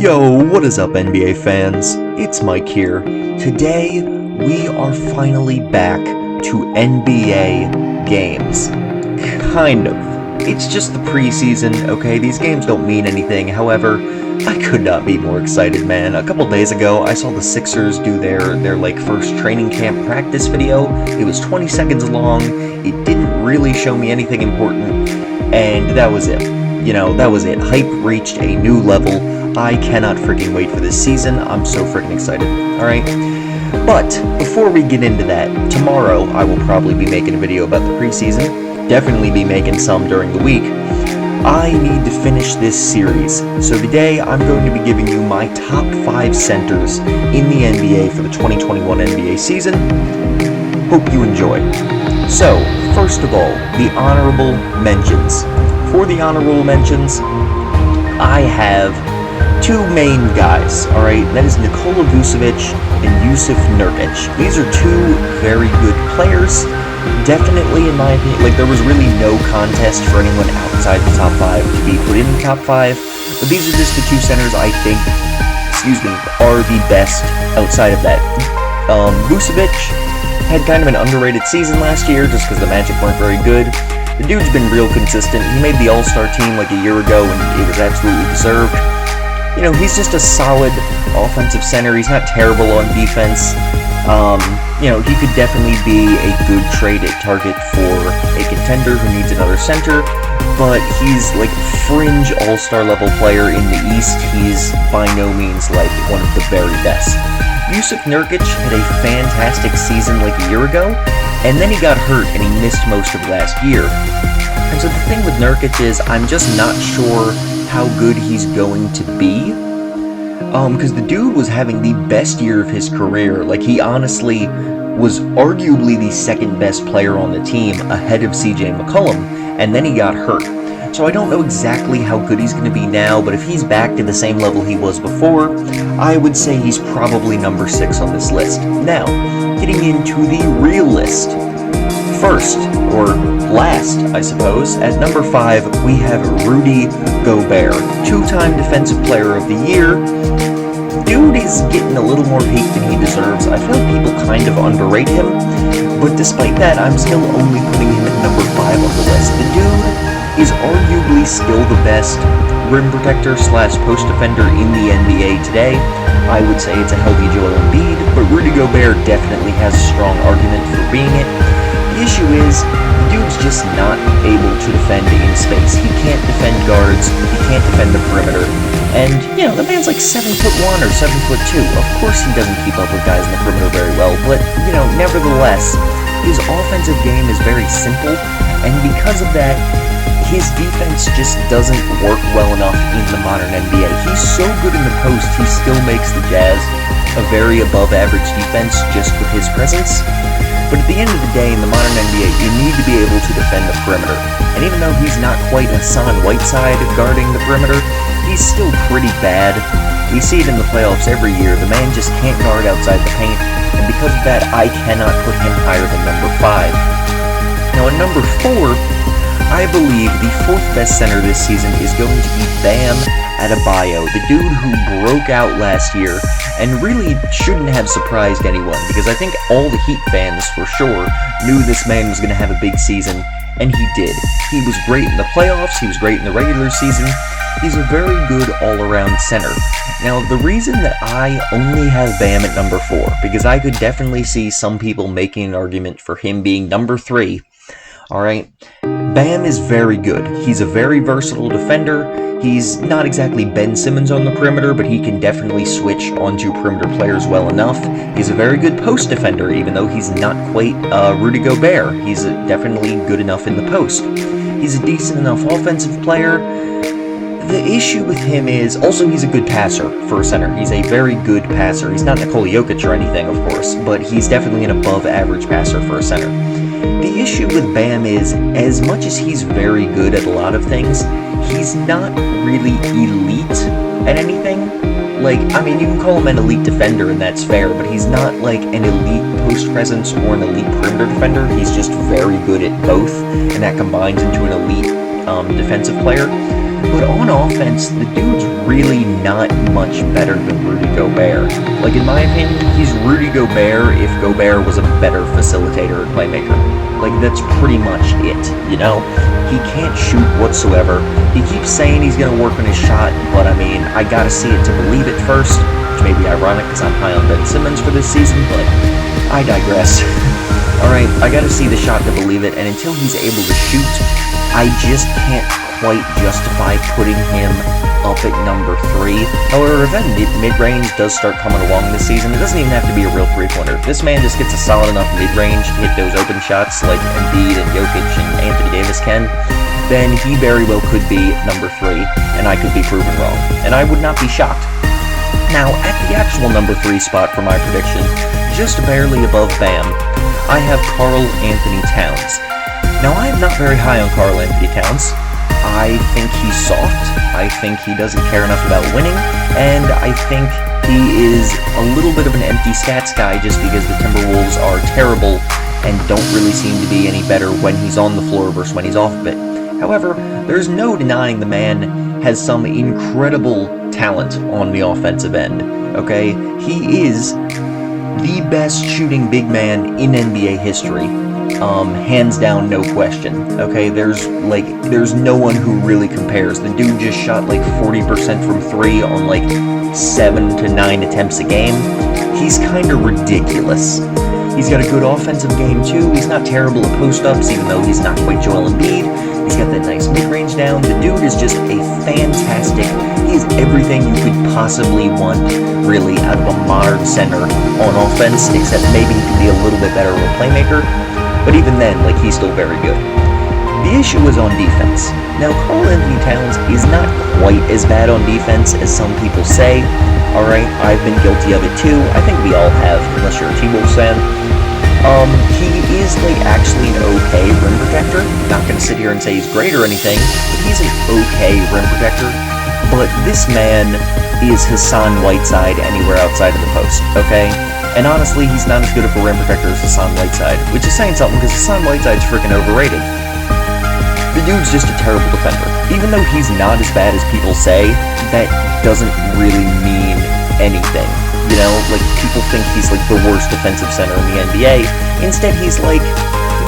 Yo, what is up, NBA fans? It's Mike here. Today, we are finally back to NBA games. Kind of. It's just the preseason, okay? These games don't mean anything. However, I could not be more excited, man. A couple days ago, I saw the Sixers do their first training camp practice video. It was 20 seconds long. It didn't really show me anything important, and that was it. That was it. Hype reached a new level. I cannot freaking wait for this season. I'm so freaking excited. Alright? But, before we get into that, tomorrow I will probably be making a video about the preseason. Definitely be making some during the week. I need to finish this series. So today I'm going to be giving you my top 5 centers in the NBA for the 2021 NBA season. Hope you enjoy. So, first of all, the honorable mentions. For the honorable mentions, I have two main guys, alright? That is Nikola Vucevic and Jusuf Nurkic. These are two very good players. Definitely, in my opinion, there was really no contest for anyone outside the top 5 to be put in the top 5. But these are just the two centers I think, are the best outside of that. Vucevic had kind of an underrated season last year just because the Magic weren't very good. The dude's been real consistent. He made the All-Star team like a year ago, and it was absolutely deserved. He's just a solid offensive center. He's not terrible on defense. He could definitely be a good trade target for a contender who needs another center, but he's like fringe all-star level player in the East. He's by no means like one of the very best. Jusuf Nurkic had a fantastic season like a year ago, and then he got hurt and he missed most of last year. And so the thing with Nurkic is I'm just not sure how good he's going to be. Because the dude was having the best year of his career. He honestly was arguably the second best player on the team ahead of CJ McCollum, and then he got hurt. So I don't know exactly how good he's going to be now, but if he's back to the same level he was before, I would say he's probably number 6 on this list. Now, getting into the real list. First, or last, I suppose, at number 5, we have Rudy Gobert, 2-time Defensive Player of the Year. Dude is getting a little more hate than he deserves. I feel like people kind of underrate him, but despite that, I'm still only putting him at number 5 on the list. The dude is arguably still the best rim protector / post defender in the NBA today. I would say it's a healthy Joel Embiid, but Rudy Gobert definitely has a strong argument for being it. The issue is, the dude's just not able to defend in space. He can't defend guards, he can't defend the perimeter, and, the man's like 7'1" or 7'2". Of course he doesn't keep up with guys in the perimeter very well, but, nevertheless, his offensive game is very simple, and because of that, his defense just doesn't work well enough in the modern NBA. He's so good in the post, he still makes the Jazz a very above-average defense just with his presence. But at the end of the day, in the modern NBA, you need to be able to defend the perimeter. And even though he's not quite Hassan Whiteside guarding the perimeter, he's still pretty bad. We see it in the playoffs every year. The man just can't guard outside the paint, and because of that, I cannot put him higher than number 5. Now, at number 4, I believe the 4th best center this season is going to be Bam Adebayo, the dude who broke out last year and really shouldn't have surprised anyone, because I think all the Heat fans, for sure, knew this man was going to have a big season, and he did. He was great in the playoffs, he was great in the regular season. He's a very good all-around center. Now, the reason that I only have Bam at number 4, because I could definitely see some people making an argument for him being number 3, alright? Bam is very good. He's a very versatile defender. He's not exactly Ben Simmons on the perimeter, but he can definitely switch onto perimeter players well enough. He's a very good post defender, even though he's not quite Rudy Gobert. He's definitely good enough in the post. He's a decent enough offensive player. The issue with him is, also he's a good passer for a center. He's a very good passer. He's not Nikola Jokic or anything, of course, but he's definitely an above-average passer for a center. The issue with Bam is, as much as he's very good at a lot of things, he's not really elite at anything. You can call him an elite defender, and that's fair, but he's not like an elite post presence or an elite perimeter defender. He's just very good at both, and that combines into an elite defensive player. But on offense, the dude's really not much better than Rudy Gobert. Like, in my opinion, he's Rudy Gobert if Gobert was a better facilitator and playmaker. Like, that's pretty much it, you know? He can't shoot whatsoever. He keeps saying he's going to work on his shot, but I mean, I gotta see it to believe it first, which may be ironic because I'm high on Ben Simmons for this season, but I digress. Alright, I gotta see the shot to believe it, and until he's able to shoot, I just can't quite justify putting him up at number 3. However, if that mid-range does start coming along this season, it doesn't even have to be a real three-pointer. If this man just gets a solid enough mid-range to hit those open shots like Embiid and Jokic and Anthony Davis can, then he very well could be number 3, and I could be proven wrong. And I would not be shocked. Now, at the actual number 3 spot for my prediction, just barely above Bam, I have Karl Anthony Towns. Now, I am not very high on Karl Anthony Towns. I think he's soft, I think he doesn't care enough about winning, and I think he is a little bit of an empty stats guy just because the Timberwolves are terrible and don't really seem to be any better when he's on the floor versus when he's off of it. However, there's no denying the man has some incredible talent on the offensive end, okay? He is the best shooting big man in NBA history. Hands down, no question. Okay, there's no one who really compares. The dude just shot like 40% from 3 on like 7 to 9 attempts a game. He's kind of ridiculous. He's got a good offensive game too. He's not terrible at post-ups, even though he's not quite Joel Embiid. He's got that nice mid-range down. The dude is just a fantastic. He is everything you could possibly want, really, out of a modern center on offense, except maybe he could be a little bit better of a playmaker. But even then, like, he's still very good. The issue is on defense. Now, Karl Anthony Towns is not quite as bad on defense as some people say. Alright, I've been guilty of it too. I think we all have, unless you're a T-Wolves fan. He is, like, actually an okay rim protector. Not gonna sit here and say he's great or anything, but he's an okay rim protector. But this man is Hassan Whiteside anywhere outside of the post, okay? And honestly, he's not as good of a rim protector as Hassan Whiteside, which is saying something because Hassan Whiteside's freaking overrated. The dude's just a terrible defender. Even though he's not as bad as people say, that doesn't really mean anything. You know, like, people think he's like the worst defensive center in the NBA. Instead, he's like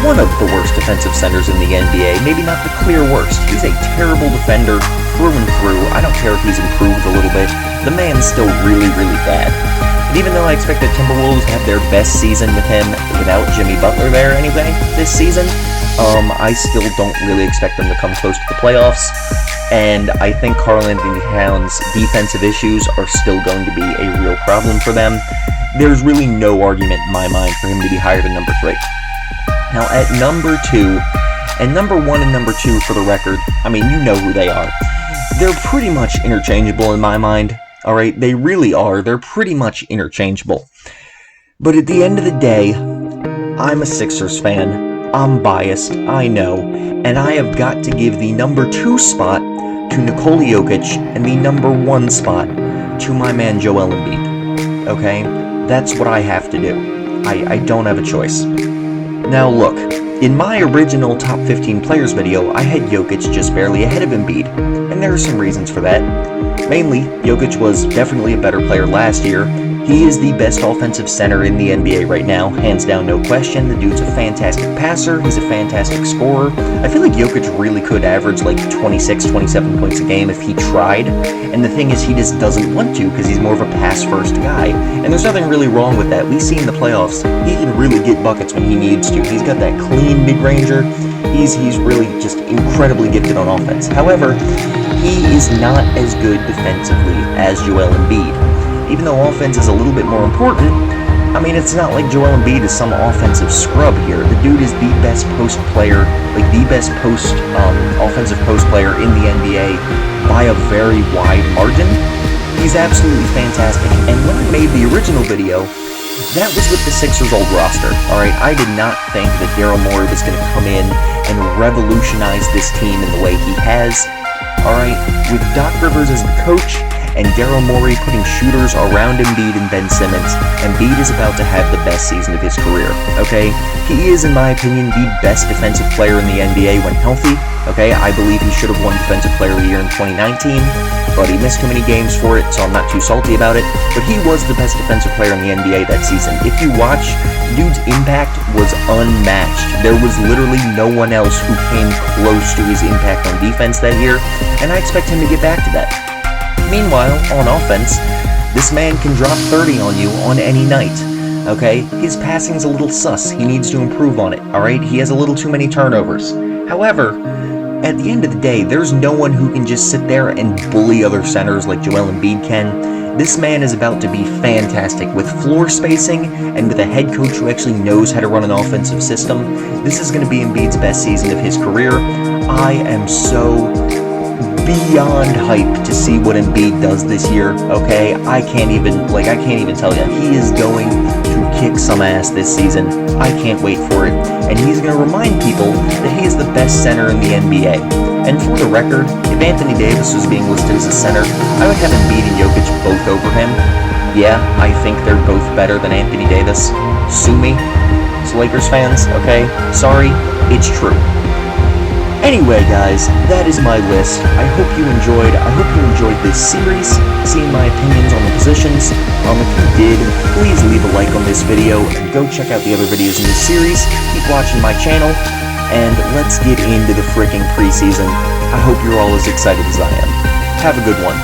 one of the worst defensive centers in the NBA. Maybe not the clear worst. He's a terrible defender through and through. I don't care if he's improved a little bit. The man's still really, really bad. And even though I expect the Timberwolves to have their best season with him without Jimmy Butler there anyway this season, I still don't really expect them to come close to the playoffs. And I think Karl Anthony Towns' defensive issues are still going to be a real problem for them. There's really no argument in my mind for him to be higher than number 3. Now at number 2, and number 1 and number 2 for the record, I mean, you know who they are. They're pretty much interchangeable in my mind. Alright, they really are. They're pretty much interchangeable. But at the end of the day, I'm a Sixers fan. I'm biased, I know. And I have got to give the number 2 spot to Nikola Jokic and the number 1 spot to my man Joel Embiid. Okay? That's what I have to do. I don't have a choice. Now look, in my original top 15 players video, I had Jokic just barely ahead of Embiid. And there are some reasons for that. Mainly, Jokic was definitely a better player last year. He is the best offensive center in the NBA right now, hands down, no question. The dude's a fantastic passer, he's a fantastic scorer. I feel like Jokic really could average like 26, 27 points a game if he tried. And the thing is, he just doesn't want to because he's more of a pass-first guy. And there's nothing really wrong with that. We see in the playoffs, he can really get buckets when he needs to. He's got that clean mid-ranger. He's really just incredibly gifted on offense. However, he is not as good defensively as Joel Embiid. Even though offense is a little bit more important, I mean, it's not like Joel Embiid is some offensive scrub here. The dude is the best post player, like the best offensive post player in the NBA by a very wide margin. He's absolutely fantastic. And when I made the original video, that was with the Sixers' old roster. Alright, I did not think that Daryl Morey was going to come in and revolutionize this team in the way he has. Alright, with Doc Rivers as the coach, and Daryl Morey putting shooters around Embiid and Ben Simmons, Embiid is about to have the best season of his career, okay? He is, in my opinion, the best defensive player in the NBA when healthy, okay? I believe he should have won Defensive Player of the Year in 2019, but he missed too many games for it, so I'm not too salty about it. But he was the best defensive player in the NBA that season. If you watch, dude's impact was unmatched. There was literally no one else who came close to his impact on defense that year, and I expect him to get back to that. Meanwhile, on offense, this man can drop 30 on you on any night. Okay, his passing's a little sus. He needs to improve on it, alright? He has a little too many turnovers. However, at the end of the day, there's no one who can just sit there and bully other centers like Joel Embiid can. This man is about to be fantastic with floor spacing and with a head coach who actually knows how to run an offensive system. This is going to be Embiid's best season of his career. I am so beyond hype to see what Embiid does this year, okay? I can't even tell you. He is going to kick some ass this season. I can't wait for it. And he's going to remind people that he is the best center in the NBA. And for the record, if Anthony Davis was being listed as a center, I would have Embiid and Jokic both over him. Yeah, I think they're both better than Anthony Davis. Sue me. It's Lakers fans, okay? Sorry, it's true. Anyway, guys, that is my list. I hope you enjoyed this series, seeing my opinions on the positions. If you did, please leave a like on this video, and go check out the other videos in this series. Keep watching my channel, and let's get into the freaking preseason. I hope you're all as excited as I am. Have a good one.